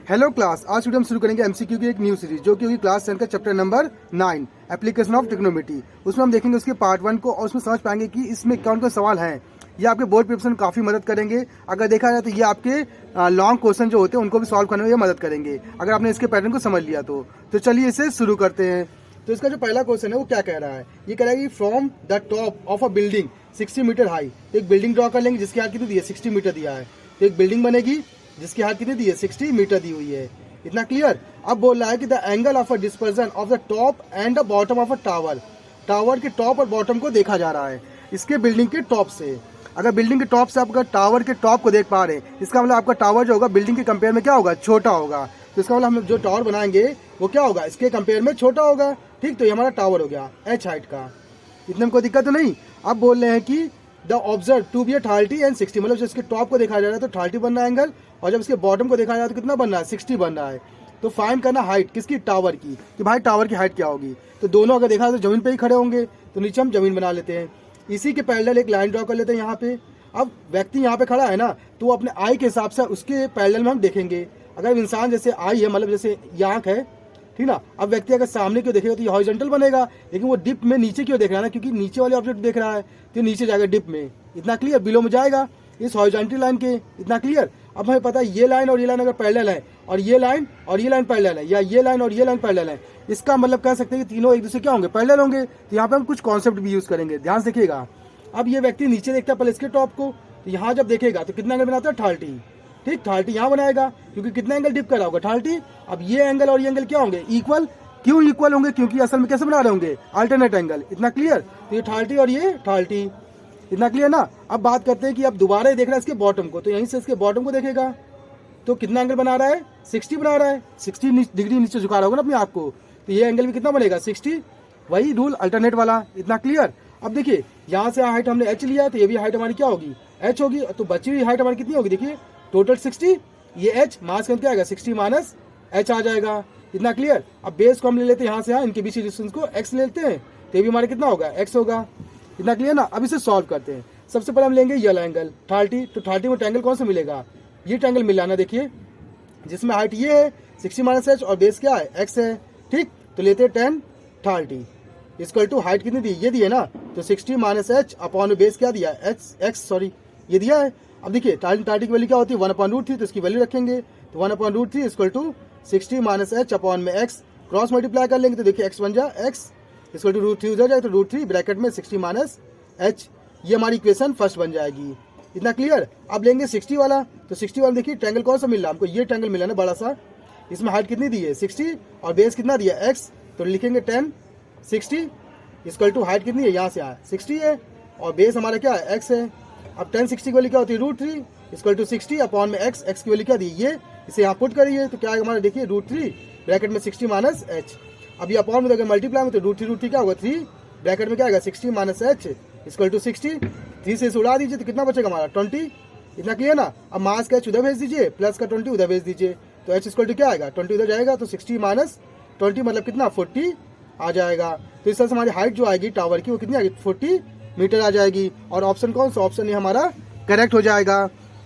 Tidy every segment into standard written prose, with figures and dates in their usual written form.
Hello class, आज video हम शुरू करेंगे एमसीक्यू की एक न्यू सीरीज जो कि होगी क्लास 10 का chapter number 9 application of trigonometry. उसमें हम देखेंगे उसके पार्ट 1 को और उसमें समझ पाएंगे कि इसमें कौन कौन सवाल हैं। ये आपके बोर्ड प्रिपरेशन में काफ़ी मदद करेंगे। अगर देखा जाए तो ये आपके लॉन्ग क्वेश्चन जो होते हैं उनको भी सॉल्व करने में ये मदद करेंगे अगर आपने इसके पैटर्न को समझ लिया तो चलिए इसे शुरू करते हैं। तो इसका जो पहला क्वेश्चन है वो क्या कह रहा है, ये कह रहा है कि from the top of a building 60 metre high. तो एक बिल्डिंग ड्रॉ कर लेंगे जिसकी हाइट कितनी दी है, 60 मीटर दिया है। तो एक बिल्डिंग बनेगी जिसकी हाइट कितनी दी है, 60 मीटर दी हुई है। इतना क्लियर। अब बोल रहा है कि the angle of a dispersion of the top and the bottom of a tower. Tower के टॉप और बॉटम को देखा जा रहा है इसके बिल्डिंग के टॉप से। अगर बिल्डिंग के टॉप से आप अगर टावर के टॉप को देख पा रहे हैं, इसका मतलब आपका टावर जो होगा बिल्डिंग के कंपेयर में क्या होगा, छोटा होगा। तो इसका मतलब हम जो टावर बनाएंगे वो क्या होगा, इसके कंपेयर में छोटा होगा। ठीक, तो ये हमारा टावर हो गया h हाइट का। इतने में कोई दिक्कत तो नहीं। अब बोल रहे हैं कि the observe to be 30 and 60, मतलब जब इसके टॉप को देखा जा रहा है तो 30 बन रहा है एंगल, और जब इसके बॉटम को देखा जा रहा है तो कितना बन रहा है, 60 बन रहा है। तो फाइंड करना हाइट किसकी, टावर की, कि भाई टावर की हाइट क्या होगी। तो दोनों अगर देखा तो जमीन पे ही खड़े होंगे, तो नीचे हम जमीन बना लेते हैं। इसी के पैरेलल एक लाइन ड्रॉ कर लेते हैं यहाँ पे। अब व्यक्ति यहाँ पे खड़ा है ना, तो अपने आई के हिसाब से उसके पैरेलल में हम देखेंगे। अगर इंसान जैसे आई है, मतलब जैसे ये आँख है, ठीक ना। अब व्यक्ति अगर सामने क्यों देखेगा तो ये हॉरिजॉन्टल बनेगा, लेकिन वो डिप में नीचे क्यों देख रहा है ना, क्योंकि नीचे वाले ऑब्जेक्ट देख रहा है तो नीचे जाएगा डिप में। इतना क्लियर, बिलो में जाएगा इस हॉरिजॉन्टल लाइन के। इतना क्लियर। अब हमें पता है ये लाइन और ये लाइन अगर पैरेलल है, और ये लाइन और ये लाइन पैरेलल है, या ये लाइन और ये लाइन पैरेलल है, इसका मतलब कह सकते हैं कि तीनों एक दूसरे क्या होंगे, पैरेलल होंगे। तो यहाँ पे हम कुछ कॉन्सेप्ट भी यूज करेंगे, ध्यान से देखिएगा। अब ये व्यक्ति नीचे देखता है पहले इसके टॉप को, तो यहाँ जब देखेगा तो कितना एंगल बनाता है, 30। ठीक, 30 यहाँ बनाएगा क्योंकि कितना एंगल डिप कर रहा होगा, 30। अब ये एंगल और ये एंगल क्या होंगे, इक्वल। क्यों इक्वल होंगे, क्योंकि असल में कैसे बना रहे होंगे, अल्टरनेट एंगल। इतना क्लियर। तो ये 30 और ये 30, इतना क्लियर ना। अब बात करते हैं कि अब दोबारा देख रहा है इसके बॉटम को, तो यहीं से इसके बॉटम को देखेगा तो कितना एंगल बना रहा है, 60 बना रहा है। 60 डिग्री नीचे झुका रहा होगा ना अपने आप को, तो ये एंगल भी कितना बनेगा, 60। वही रूल अल्टरनेट वाला। इतना क्लियर। अब देखिए यहाँ से हाइट हमने h लिया, तो ये भी हाइट हमारी क्या होगी, h होगी। तो बची हुई हाइट हमारी कितनी होगी, देखिए टोटल 60, ये h मास का क्या आएगा, 60 माइनस h आ जाएगा। इतना क्लियर। अब बेस को हम ले लेते हैं यहाँ से, यहाँ इनके बीच डिस्टेंस को x लेते हैं, तो ये भी हमारा कितना होगा, x होगा। इतना क्लियर ना। अब इसे सॉल्व करते हैं। सबसे पहले हम लेंगे ये एंगल 30, तो 30 में ट्रायंगल कौन सा मिलेगा, ये ट्रायंगल मिल रहा ना, देखिए जिसमें हाइट ये है 60 माइनस h और बेस क्या है, x है। ठीक, तो लेते हैं 10 30 इक्वल टू हाइट कितनी दी, ये दी है ना, तो 60 माइनस h अपॉन बेस क्या दिया, x सॉरी ये दिया है। अब देखिए 30 की वैल्यू क्या होती है, 1/√3, तो इसकी वैल्यू रखेंगे, तो 1/√3 equal to 60 minus h upon में x, क्रॉस मल्टीप्लाई कर लेंगे तो देखिए x बन जाए x इक्वल टू √3 उधर जाए तो √3 ब्रैकेट में 60 माइनस h। ये हमारी इक्वेशन फर्स्ट बन जाएगी। इतना क्लियर। अब लेंगे 60 वाला, तो 60 वाला देखिए ट्रायंगल कौन सा मिल रहा है हमको, ये ट्रायंगल मिला ना बड़ा सा, इसमें हाइट कितनी दी है, 60 और बेस कितना दिया x, तो लिखेंगे 10 60 इक्वल टू हाइट कितनी है, यहाँ से आया 60 है और बेस हमारा क्या है, x है। अब 10 60 की वैल्यू क्या होती है, √3 इक्वल टू 60 अपॉन में x की वैल्यू क्या दी, ये इसे यहाँ पुट करिए तो क्या आएगा हमारा, देखिए √3 ब्रैकेट में 60 माइनस h। अब ये अपॉन में अगर मल्टीप्लाई में तो √3 क्या होगा 3 ब्रैकेट में क्या आएगा 60 माइनस h इक्वल टू 60। 3 से उड़ा दीजिए तो कितना बचेगा हमारा 20। इतना क्लियर ना। अब मास का h उधर भेज दीजिए, प्लस का 20 उधर भेज दीजिए, तो h इक्वल टू क्या आएगा 20 उधर जाएगा, तो 60 माइनस 20 मतलब कितना 40 आ जाएगा। तो इस तरह से हमारी हाइट जो आएगी टावर की वो कितनी आएगी, 40 मीटर आ जाएगी। और ऑप्शन कौन सा, ऑप्शन ये हमारा करेक्ट हो जाएगा।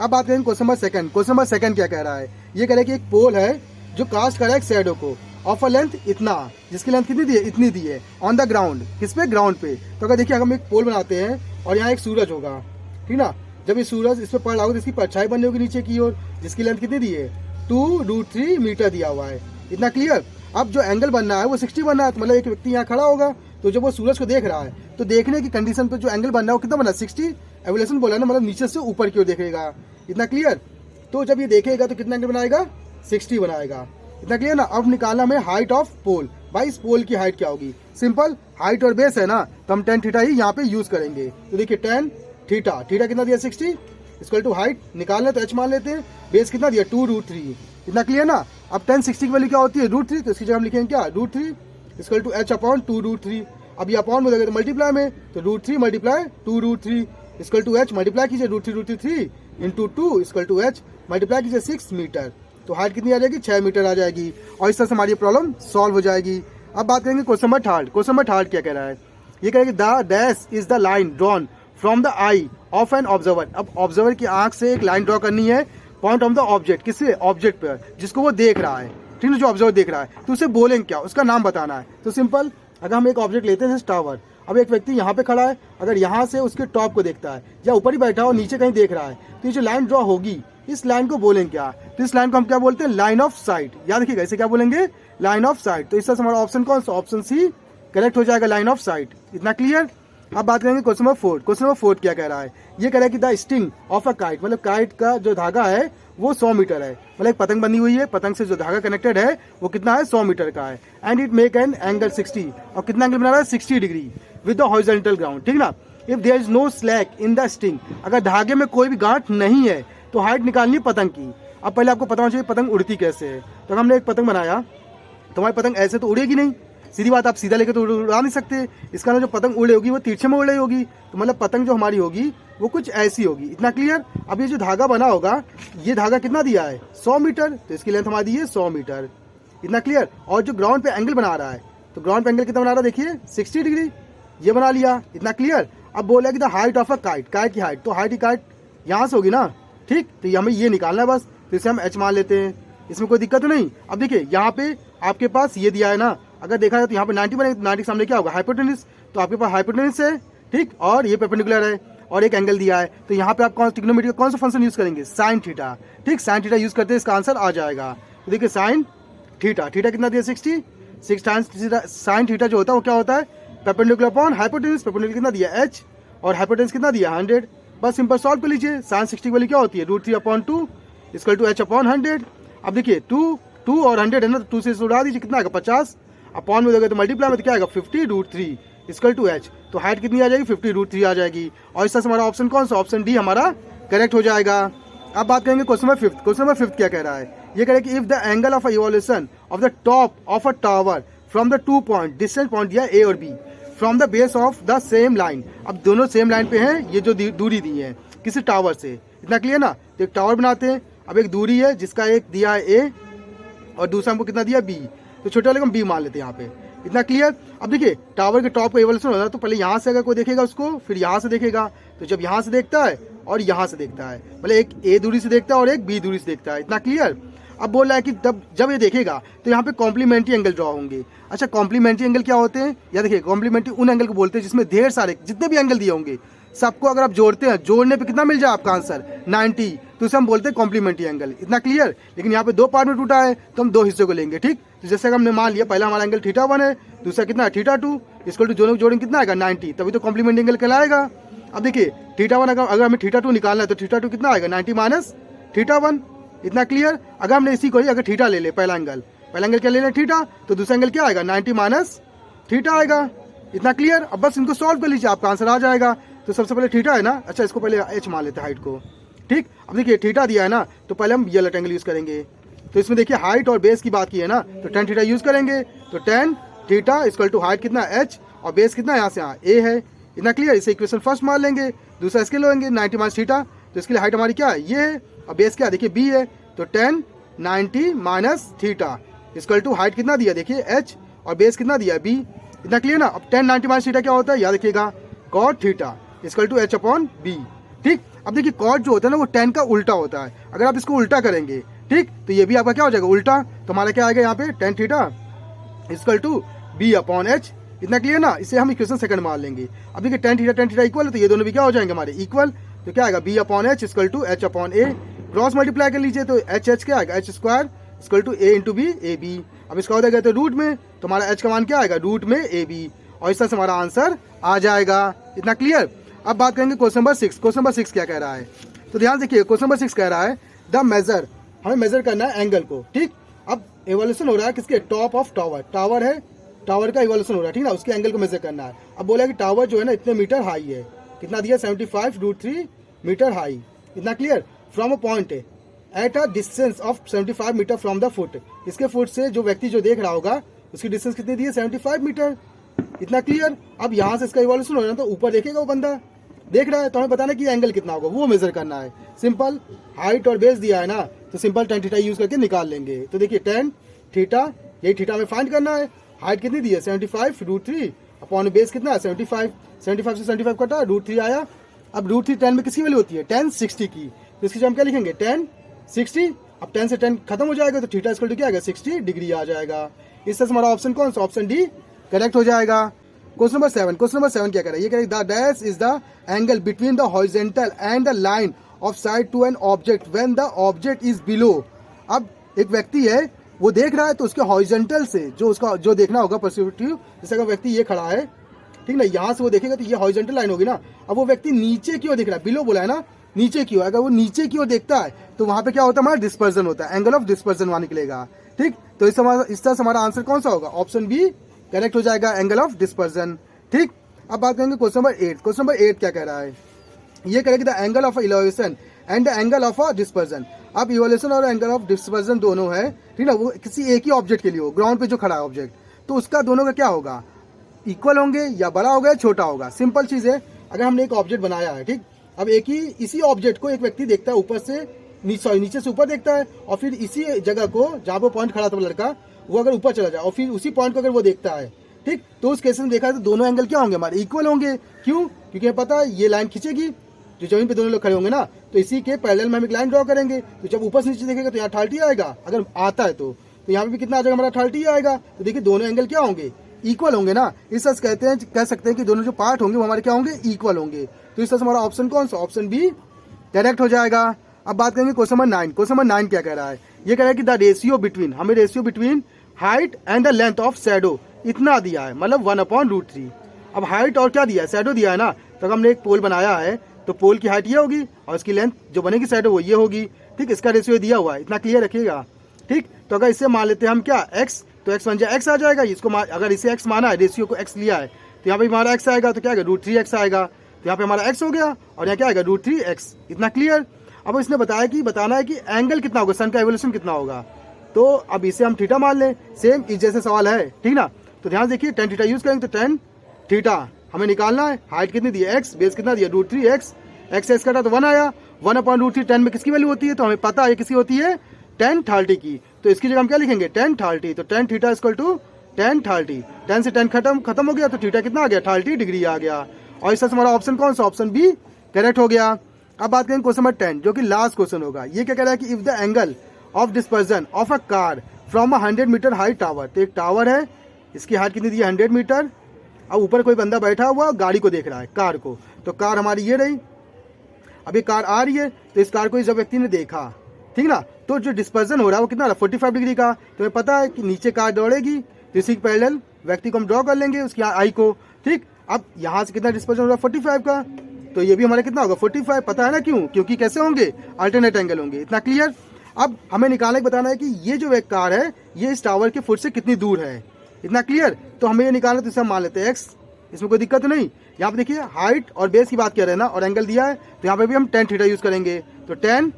अब बात करेंगे question number second. Question number second क्या कह रहा है, ये कह रहा है कि एक पोल है जो कास्ट कर रहा है एक शैडो को ऑफ अ लेंथ इतना, जिसकी लेंथ कितनी दी है, इतनी दी है, ऑन द ग्राउंड, किस पे, ग्राउंड पे। तो अगर देखिए हम एक पोल बनाते हैं और यहाँ एक सूरज होगा, ठीक ना। जब ये सूरज इस पर पड़ रहा होगा तो इसकी परछाई बननी होगी नीचे की ओर, जिसकी लेंथ कितनी दी है, 2√3 मीटर दिया हुआ है। इतना क्लियर। अब जो एंगल बनना है वो 60 बनना है, तो मतलब एक व्यक्ति यहाँ खड़ा होगा, तो जब वो सूरज को देख रहा है तो देखने की कंडीशन पे जो एंगल बनना है वो कितना बना, 60 एवोल्यूशन बोला ना, मतलब नीचे से ऊपर की ओर देखेगा। इतना क्लियर। तो जब ये देखेगा तो कितना एंगल बनाएगा, 60 बनाएगा। इतना क्लियर ना। अब निकालना हमें हाइट ऑफ पोल। भाई इस पोल की हाइट क्या होगी, सिंपल, हाइट और बेस है ना, तो हम tan थीटा ही यहाँ पे यूज करेंगे। तो देखिए tan थीटा, थीटा कितना दिया 60 इक्वल टू हाइट निकालना, तो h मान लेते हैं, बेस कितना दिया 2√3। इतना क्लियर ना। अब tan 60 की वैल्यू क्या होती है, √3, तो इसकी जगह हम लिखेंगे क्या, √3 इक्वल टू h अपॉन 2√3। अब ये अपॉन में तो मल्टीप्लाई में, तो √3 multiply 2√3 equal to h, multiply कीजिए √3 into 2 equal to h, multiply कीजिए 6 मीटर, तो हाइट कितनी आ जाएगी, 6 मीटर आ जाएगी। और इस तरह से हमारी प्रॉब्लम सॉल्व हो जाएगी। अब बात करेंगे question number third. Question number third क्या कह रहा है, ये कह रहा है कि the dash is the line drawn from the I of an observer. अब ऑब्जर्वर की आंख से एक लाइन ड्रॉ करनी है पॉइंट ऑफ द ऑब्जेक्ट, किससे, ऑब्जेक्ट पर जिसको वो देख रहा है, ठीक है, जो ऑब्जर्वर देख रहा है। तो उसे बोलेंगे क्या, उसका नाम बताना है। तो सिंपल, अगर हम एक ऑब्जेक्ट लेते हैं टावर, अब एक व्यक्ति यहाँ पे खड़ा है, अगर यहाँ से उसके टॉप को देखता है या ऊपर ही बैठा हो नीचे कहीं देख रहा है, तो ये जो लाइन ड्रॉ होगी इस लाइन को बोलेंगे क्या, तो इस लाइन को हम क्या बोलते हैं, लाइन ऑफ साइट। याद रखिएगा, इसे क्या बोलेंगे, लाइन ऑफ साइट। तो इससे हमारा ऑप्शन कौन सा, ऑप्शन सी करेक्ट हो जाएगा, लाइन ऑफ साइट। इतना क्लियर। अब बात करेंगे क्वेश्चन नंबर 4। क्वेश्चन नंबर 4 क्या कह रहा है, ये कह रहा है कि the sting of a kite, मतलब काइट का जो धागा है वो 100 मीटर है, मतलब एक पतंग बनी हुई है, पतंग से जो धागा कनेक्टेड है वो कितना है, 100 मीटर का है। And it make an angle 60, और कितना एंगल बना रहा है, 60 degree with the horizontal ground, ठीक ना। If there is no slack in the string, अगर धागे में कोई भी गांठ नहीं है तो हाइट निकालनी है पतंग की। अब पहले आपको पता होना चाहिए पतंग उड़ती कैसे है। तो हमने एक पतंग बनाया, तुम्हारी पतंग ऐसे तो उड़ेगी नहीं, सीधी बात, आप सीधा लेके तो उड़ा नहीं सकते। इसका ना जो पतंग उड़े होगी वो तिरछे में उड़े होगी, तो मतलब पतंग जो हमारी होगी वो कुछ ऐसी होगी। इतना क्लियर। अब ये जो धागा बना होगा, ये धागा कितना दिया है, 100 मीटर, तो इसकी लेंथ हमारी है 100 मीटर। इतना क्लियर। और जो ग्राउंड पे एंगल बना रहा है, तो ग्राउंड पे एंगल कितना बना रहा है, देखिए 60 डिग्री, ये बना लिया। इतना क्लियर। अब बोला कि the height of a kite, kite की हाइट, तो हाइट की काइट यहाँ से होगी ना, ठीक, तो हमें ये निकालना है बस। तो इसे हम एच मान लेते हैं, इसमें कोई दिक्कत तो नहीं। अब देखिए यहाँ पे आपके पास ये दिया है ना, अगर देखा जाए तो यहाँ पे 90 बनेगा, तो 90 के सामने क्या होगा, हाइपोटेनस, तो आपके पास हाइपोटेनस है, ठीक, और ये परपेंडिकुलर है, और एक एंगल दिया है। तो यहाँ पे आप कौन ट्रिग्नोमेट्री का कौन सा फंक्शन यूज करेंगे, साइन थीटा, ठीक, साइन थीटा यूज करते हैं, इसका आंसर आ जाएगा। तो देखिए साइन थीटा, थीटा कितना दिया, 60, 6 टाइम्स साइन थीटा जो होता है वो क्या होता है, परपेंडिकुलर अपॉन हाइपोटेनस, परपेंडिकुलर कितना दिया h, और हाइपोटेनस कितना दिया 100। बस सिंपल सॉल्व कर लीजिए। साइन 60 की वैल्यू क्या होती है, √3/2 इक्वल टू h/100। अब देखिए 2 और 100 है ना, तो 2 से उड़ा दीजिए, कितना आएगा 50, अपॉन में दोगे तो मल्टीप्लाई में तो क्या आएगा 50√3 इक्वल टू h। तो हाइट कितनी आ जाएगी, 50√3 आ जाएगी। और इस तरह से हमारा ऑप्शन कौन सा, ऑप्शन डी हमारा करेक्ट हो जाएगा। अब बात करेंगे क्वेश्चन नंबर 5। क्वेश्चन नंबर 5 क्या कह रहा है, ये कह रहा है कि if the angle of evolution of the top of a tower from the 2 point, distance point दिया ए और B, from the base of the same line. अब दोनों सेम लाइन पे हैं, ये जो दूरी दी है किसी टावर से। इतना क्लियर ना। तो एक टावर बनाते हैं, अब एक दूरी है जिसका एक दिया है ए और दूसरा हमको कितना दिया बी, तो छोटे वाले को हम बी मान लेते हैं यहाँ पे। इतना क्लियर। अब देखिए टावर के टॉप का इवोल्यूशन होता है, तो पहले यहाँ से अगर कोई देखेगा उसको, फिर यहाँ से देखेगा, तो जब यहाँ से देखता है और यहाँ से देखता है, मतलब एक ए दूरी से देखता है और एक बी दूरी से देखता है। इतना क्लियर। अब बोल रहा है कि जब ये देखेगा तो यहाँ पे कॉम्प्लीमेंट्री एंगल ड्रॉ होंगे। अच्छा, कॉम्प्लीमेंट्री एंगल क्या होते हैं, या देखिए कॉम्प्लीमेंट्री उन एंगल को बोलते हैं जिसमें ढेर सारे जितने भी एंगल दिए होंगे सबको अगर आप जोड़ते हैं, जोड़ने पे कितना मिल जाए आपका आंसर 90, तो इसे हम बोलते हैं कॉम्प्लीमेंट्री एंगल। इतना क्लियर। लेकिन यहाँ पे 2 पार्ट में टूटा है तो हम 2 हिस्सों को लेंगे, ठीक। तो जैसे हमने मान लिया पहला हमारा एंगल θ1 है, दूसरा कितना है θ2, इसको दोनों जोड़ेंगे कितना आएगा 90, तभी तो कॉम्प्लीमेंट्री एंगल कहलाएगा। अब देखिए θ1 अगर हमें θ2 निकालना है तो θ2 कितना आएगा 90 माइनस θ1। इतना क्लियर। अगर हमने इसी को ही अगर थीटा ले ले, पहला एंगल क्या ले लें थीटा, तो दूसरा एंगल क्या आएगा 90 माइनस थीटा आएगा। इतना क्लियर। अब बस इनको सॉल्व कर लीजिए, आपका आंसर आ जाएगा। तो सबसे पहले थीटा है ना, अच्छा इसको पहले h मान लेते हैं हाइट को, ठीक। अब देखिए थीटा दिया है ना, तो पहले हम ये रेक्टेंगल यूज करेंगे। तो इसमें देखिए हाइट और बेस की बात की है ना, तो tan थीटा यूज करेंगे। तो tan थीटा इक्वल टू हाइट कितना h और बेस कितना यहाँ से यहाँ a है। इतना क्लियर। इसे इक्वेशन फर्स्ट मान लेंगे, दूसरा इसके लेंगे 90 माइनस थीटा, तो इसके लिए हाइट हमारी क्या है ये है, और बेस क्या देखिए b है, तो tan 90 माइनस थीटा इक्वल टू हाइट कितना दिया देखिए h और बेस कितना दिया b। इतना क्लियर ना। अब tan 90 माइनस थीटा क्या होता है, याद रखिएगा cot theta equal to h/b, ठीक। अब देखिए cot जो होता है ना वो tan का उल्टा होता है, अगर आप इसको उल्टा करेंगे, ठीक, तो ये भी आपका क्या हो जाएगा उल्टा। तो हमारा क्या आएगा यहाँ पे tan थीटा इक्वल टू b/h। इतना क्लियर ना। इसे हम इक्वेशन सेकंड मान लेंगे। अब देखिए tan थीटा इक्वल है, तो ये दोनों भी क्या हो जाएंगे हमारे इक्वल। तो क्या आएगा b/h equal to h/a, cross multiply कर लीजिए तो h क्या आएगा h² equal to a into B A B. अब इसका हो जाएगा तो रूट में, तो हमारा h का मान क्या आएगा रूट में ए बी, और इस तरह से हमारा आंसर आ जाएगा। इतना क्लियर। अब बात करेंगे क्वेश्चन नंबर 6। क्वेश्चन नंबर 6 क्या कह रहा है, तो ध्यान देखिए क्वेश्चन नंबर 6 कह रहा है द मेजर, हमें मेजर करना है एंगल को, ठीक। अब इवोल्यूशन हो रहा है किसके, टॉप ऑफ टावर, टावर है, टावर का इवोल्यूशन हो रहा है, ठीक ना, उसके एंगल को मेजर करना है। अब बोला कि टावर जो है ना इतने मीटर हाई है, कितना दिया 75√3 मीटर हाई। इतना clear. From a point at a distance of 75 metre from the foot, इसके फुट से जो व्यक्ति जो देख रहा होगा उसकी डिस्टेंस कितनी दी है 75 मीटर। इतना क्लियर। अब यहाँ से इसका इवोल्यूशन हो रहा है, तो ऊपर देखेगा वो बंदा देख रहा है, तो हमें बताना कि एंगल कितना होगा वो मेजर करना है। सिंपल, हाइट और बेस दिया है ना, तो सिंपल tan थीटा यूज करके निकाल लेंगे। तो देखिए tan थीटा, यही थीटा हमें फाइंड करना है। हाइट कितनी दी है 75√3 अपॉन बेस कितना है 75, 75 से 75 कटा √3 आया, अब √3 10 में किसकी वैल्यू होती है 10 60 की, तो इसकी हम क्या लिखेंगे 10 60। अब 10 से 10 खत्म हो जाएगा तो थीटा इक्वल टू क्या आएगा 60 डिग्री आ जाएगा। इस तरह से हमारा ऑप्शन कौन सा ऑप्शन डी करेक्ट हो जाएगा। क्वेश्चन नंबर 7, क्वेश्चन नंबर 7 क्या कह रहा है, ये कह रहा है the dash is the angle between the horizontal and the line of side to an object when the object is below. अब एक व्यक्ति है वो देख रहा है तो उसके हॉरिजॉन्टल से जो उसका जो देखना होगा पर्सपेक्टिव, जैसे अगर व्यक्ति ये खड़ा है ठीक ना, यहाँ से वो देखेगा तो ये हॉरिजॉन्टल लाइन होगी ना। अब वो व्यक्ति नीचे की ओर देख रहा है, बिलो बोला है ना, नीचे की ओर, अगर वो नीचे की ओर देखता है तो वहां पे क्या होता है हमारा डिस्पर्जन होता है, एंगल ऑफ डिस्पर्जन वहां निकलेगा। ठीक, तो इस तरह से हमारा आंसर कौन सा होगा ऑप्शन बी करेक्ट हो जाएगा, एंगल ऑफ डिस्पर्जन। ठीक, अब बात करेंगे क्वेश्चन नंबर 8। क्वेश्चन नंबर 8 क्या कह रहा है, ये कह रहा है the angle of elevation and the angle of dispersion. अब इवोल्यूशन और एंगल ऑफ डिस्पर्जन दोनों है ठीक ना, वो किसी एक ही ऑब्जेक्ट के लिए हो, ग्राउंड पे जो खड़ा है ऑब्जेक्ट, तो उसका दोनों का क्या होगा इक्वल होंगे या बड़ा होगा या छोटा होगा। सिंपल चीज है, अगर हमने एक ऑब्जेक्ट बनाया है ठीक, अब एक ही इसी ऑब्जेक्ट को एक व्यक्ति देखता है ऊपर से नीचे से ऊपर देखता है, और फिर इसी जगह को जहाँ पे पॉइंट खड़ा था लड़का वो अगर ऊपर चला जाए और फिर उसी पॉइंट को अगर वो देखता है ठीक, तो उस केस में देखा है तो दोनों एंगल क्या होंगे हमारे इक्वल होंगे। क्यों, क्योंकि पता है ये लाइन खींचेगी जो जमीन पे दोनों लोग खड़े होंगे ना, तो इसी के पैरेलल में हम एक लाइन ड्रॉ करेंगे, तो जब ऊपर से नीचे देखेगा तो यहाँ 30 आएगा, अगर आता है तो यहाँ पे भी कितना आ जाएगा हमारा 30 आएगा। तो देखिए दोनों एंगल क्या होंगे इक्वल होंगे ना, इस तरह कहते हैं कह सकते हैं कि दोनों जो पार्ट होंगे वो हमारे क्या होंगे इक्वल होंगे। तो इस तरह से हमारा ऑप्शन कौन सा ऑप्शन बी करेक्ट हो जाएगा। अब बात करेंगे क्वेश्चन नंबर 9। क्वेश्चन नंबर 9 क्या कह रहा है, ये कह रहा है कि द रेशियो बिटवीन, हमें ratio between height and the length of shadow इतना दिया है, मतलब 1/√3। अब हाइट और क्या दिया है शैडो दिया है ना, तो हमने एक पोल बनाया है तो पोल की हाइट ये होगी और इसकी लेंथ जो बनेगी शैडो वो ये होगी। ठीक, इसका रेशियो दिया हुआ है, इतना क्लियर रखिएगा। ठीक, तो अगर इससे मान लेते हैं हम क्या x, तो x बन जाए x आ जाएगा, इसको अगर इसे x माना है, रेशियो को x लिया है, तो यहाँ पे हमारा x आएगा, तो क्या आएगा √3x आएगा, तो यहाँ पे हमारा x हो गया और यहाँ क्या आएगा √3x, इतना क्लियर। अब इसने बताया कि बताना है कि एंगल कितना होगा, सन का एवोल्यूशन कितना होगा, तो अब इसे हम थीटा मान लें, सेम इस जैसे सवाल है ठीक ना। तो ध्यान देखिए tan थीटा यूज करेंगे तो tan थीटा हमें निकालना है, हाइट कितनी दी है x, बेस कितना दिया √3x, x कटा तो 1 आया, 1/√3 10 में किसकी वैल्यू होती है, तो हमें पता है किसकी होती है tan 30 की, तो इसकी जगह हम क्या लिखेंगे tan 30, तो tan थीटा इक्वल टू tan 30, 10 से 10 खत्म हो गया तो थीटा कितना आ गया 30 डिग्री आ गया। और इस तरह से हमारा ऑप्शन कौन सा ऑप्शन बी करेक्ट हो गया। अब बात करेंगे क्वेश्चन नंबर 10 जो कि लास्ट क्वेश्चन होगा। ये क्या कह रहा है कि if the angle of dispersion of a car from 100 metre height tower, तो एक टावर है इसकी हाइट कितनी दी है 100 मीटर, अब ऊपर कोई बंदा बैठा हुआ गाड़ी को देख रहा है कार को, तो कार हमारी ये रही, अब ये कार आ रही है, तो इस कार को जब व्यक्ति ने देखा ठीक ना, तो जो डिस्पर्जन हो रहा है वो कितना 45 डिग्री का, तो हमें पता है कि नीचे कार दौड़ेगी तो इसी के पैरेलल व्यक्ति को हम ड्रॉ कर लेंगे उसकी आई को। ठीक, अब यहाँ से कितना डिस्पर्जन हो रहा है 45 का, तो ये भी हमारा कितना होगा 45, पता है ना क्यों, क्योंकि कैसे होंगे अल्टरनेट एंगल होंगे, इतना क्लियर। अब हमें निकालने के बताना है कि ये जो एक कार है ये इस टावर के फुट से कितनी दूर है, इतना क्लियर। तो हमें ये निकालना तो इसे हम मान लेते हैं x, इसमें कोई दिक्कत नहीं। यहाँ पे देखिए हाइट और बेस की बात कर रहे हैं ना, और एंगल दिया है तो यहाँ पे भी हम tan थीटा यूज करेंगे, तो tan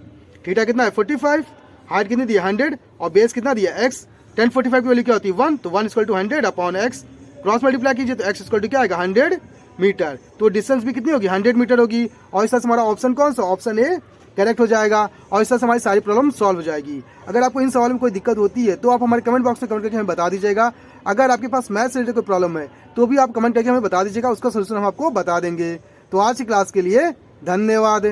थीटा कितना है 45, हाइट कितनी दी है 100 और बेस कितना दिया है x, tan 45 की वैल्यू क्या होती है 1, तो 1 = 100/x, क्रॉस मल्टीप्लाई कीजिए तो x = क्या आएगा 100 मीटर, तो डिस्टेंस भी कितनी होगी 100 मीटर होगी। और इस तरह से हमारा ऑप्शन कौन सा ऑप्शन ए करेक्ट हो जाएगा, और इस तरह से हमारी सारी प्रॉब्लम सॉल्व हो जाएगी। अगर आपको इन सवालों में कोई दिक्कत होती है तो आप हमारे कमेंट बॉक्स में कमेंट करके हमें बता दीजिएगा। अगर आपके पास मैथ्स से रिलेटेड कोई प्रॉब्लम है तो भी आप कमेंट करके हमें बता दीजिएगा, उसका सोल्यूशन हम आपको बता देंगे। तो आज की क्लास के लिए धन्यवाद।